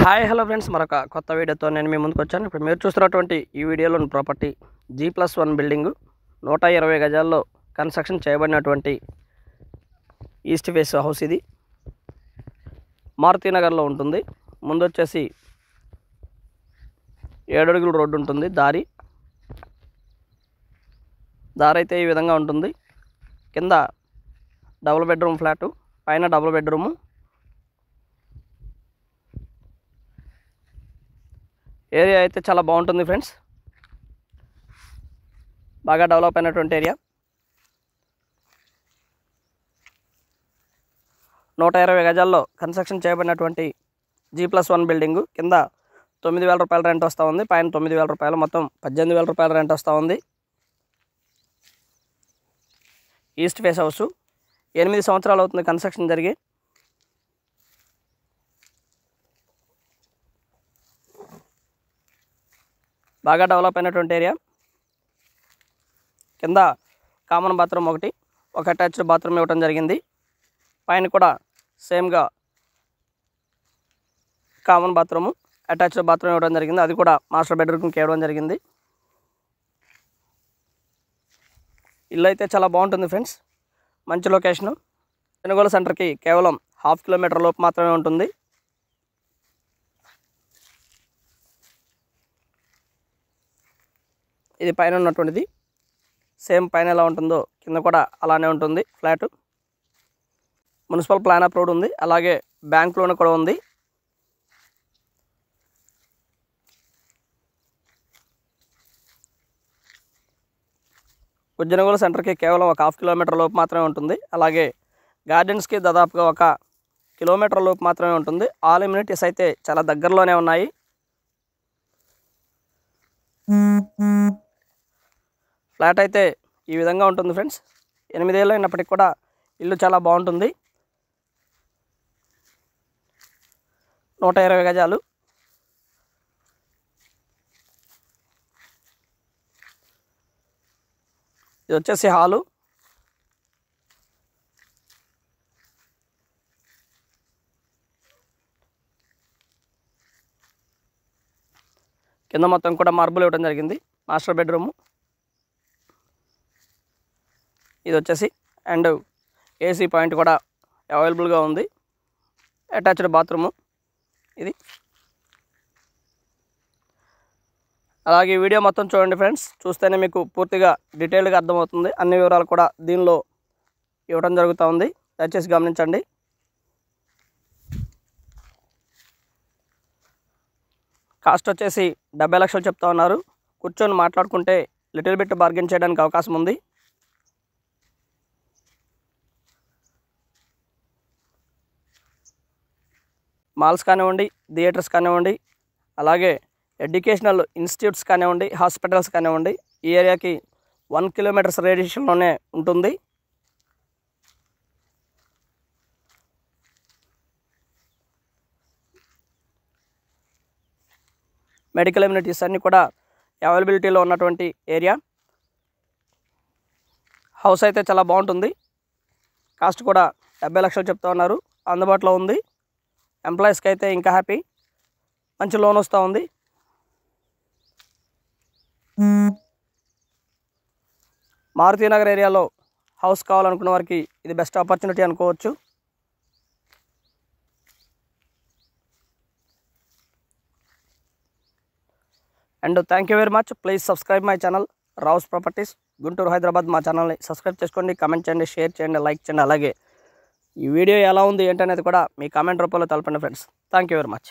Hi hello friends, మరొక కొత్త వీడియోతో నేను మీ ముందుకు వచ్చాను. ఇప్పుడు మీరు చూస్తున్నటువంటి ఈ వీడియోలోని ప్రాపర్టీ G+1 బిల్డింగ్ 120 గజాల్లో కన్స్ట్రక్షన్ చేయబడినటువంటి ఈస్ట్ ఫేస్ హౌస్. ఇది మారుతీనగర్లో ఉంటుంది. ముందు వచ్చేసి 7 అడుగుల రోడ్డు ఉంటుంది. దారి అయితే ఈ విధంగా ఉంటుంది. కింద డబుల్ బెడ్రూమ్ ఫ్లాటు, పైన డబుల్ బెడ్రూము. ఏరియా అయితే చాలా బాగుంటుంది ఫ్రెండ్స్, బాగా డెవలప్ అయినటువంటి ఏరియా. 120 గజాల్లో కన్స్ట్రక్షన్ చేయబడినటువంటి G+1 బిల్డింగు. కింద 9,000 రూపాయల రెంట్ వస్తూ ఉంది, పైన 9,000 రూపాయలు, మొత్తం 18,000 రూపాయల రెంట్ వస్తూ ఉంది. ఈస్ట్ ఫేస్ హౌస్ 8 సంవత్సరాలు అవుతుంది కన్స్ట్రక్షన్ జరిగి. బాగా డెవలప్ అయినటువంటి ఏరియా. కింద కామన్ బాత్రూమ్ ఒకటి, ఒక అటాచ్డ్ బాత్రూమ్ ఇవ్వడం జరిగింది. పైన కూడా సేమ్గా కామన్ బాత్రూము, అటాచ్డ్ బాత్రూమ్ ఇవ్వడం జరిగింది. అది కూడా మాస్టర్ బెడ్రూమ్కి ఇవ్వడం జరిగింది. ఇల్లు అయితే చాలా బాగుంటుంది ఫ్రెండ్స్, మంచి లొకేషను. పెనుగోలు సెంటర్కి కేవలం 1/2 కిలోమీటర్ లోపు మాత్రమే ఉంటుంది. ఇది పైన ఉన్నటువంటిది. సేమ్ పైన ఎలా ఉంటుందో కింద కూడా అలానే ఉంటుంది ఫ్లాట్. మున్సిపల్ ప్లాన్ అప్రూవ్డ్ ఉంది, అలాగే బ్యాంక్ లోన్ కూడా ఉంది. గుజ్జనగూడ సెంటర్కి కేవలం ఒక 1/2 కిలోమీటర్ లోపు మాత్రమే ఉంటుంది. అలాగే గార్డెన్స్కి దాదాపుగా 1 కిలోమీటర్ లోపు మాత్రమే ఉంటుంది. ఆల్ ఇమ్యూనిటీస్ అయితే చాలా దగ్గరలోనే ఉన్నాయి. ఫ్లాట్ అయితే ఈ విధంగా ఉంటుంది ఫ్రెండ్స్. 8 ఏళ్ళు అయినప్పటికీ కూడా ఇల్లు చాలా బాగుంటుంది. 120 గజాలు. ఇది వచ్చేసి హాలు. కింద మొత్తం కూడా మార్బుల్ ఇవ్వడం జరిగింది. మాస్టర్ బెడ్రూము ఇది వచ్చేసి, అండ్ ఏసీ పాయింట్ కూడా అవైలబుల్గా ఉంది. అటాచ్డ్ బాత్రూము ఇది. అలాగే వీడియో మొత్తం చూడండి ఫ్రెండ్స్, చూస్తేనే మీకు పూర్తిగా డీటెయిల్గా అర్థమవుతుంది. అన్ని వివరాలు కూడా దీనిలో ఇవ్వడం జరుగుతూ ఉంది, దయచేసి గమనించండి. కాస్ట్ వచ్చేసి 70 లక్షలు చెప్తా ఉన్నారు. కూర్చొని మాట్లాడుకుంటే లిటిల్ బిట్ బార్గెన్ చేయడానికి అవకాశం ఉంది. మాల్స్ కానివ్వండి, థియేటర్స్ కానివ్వండి, అలాగే ఎడ్యుకేషనల్ ఇన్స్టిట్యూట్స్ కానివ్వండి, హాస్పిటల్స్ కానివ్వండి, ఈ ఏరియాకి 1 కిలోమీటర్స్ రేడియేషన్లోనే ఉంటుంది. మెడికల్ ఎమ్యూనిటీస్ అన్నీ కూడా అవైలబిలిటీలో ఉన్నటువంటి ఏరియా. హౌస్ అయితే చాలా బాగుంటుంది. కాస్ట్ కూడా 70 లక్షలు చెప్తా ఉన్నారు, అందుబాటులో ఉంది. ఎంప్లాయీస్కి అయితే ఇంకా హ్యాపీ, మంచి లోన్ వస్తూ ఉంది. మారుతీనగర్ ఏరియాలో హౌస్ కావాలనుకున్న వారికి ఇది బెస్ట్ ఆపర్చునిటీ అనుకోవచ్చు. And thank you very much. Please subscribe my channel Rao's properties Guntur, Hyderabad. మా ఛానల్ని సబ్స్క్రైబ్ చేసుకోండి, కామెంట్ చేయండి, షేర్ చేయండి, లైక్ చేయండి. అలాగే ఈ వీడియో ఎలా ఉంది ఏంటనేది కూడా మీ కామెంట్ రూపంలో తెలపండి friends. Thank you very much.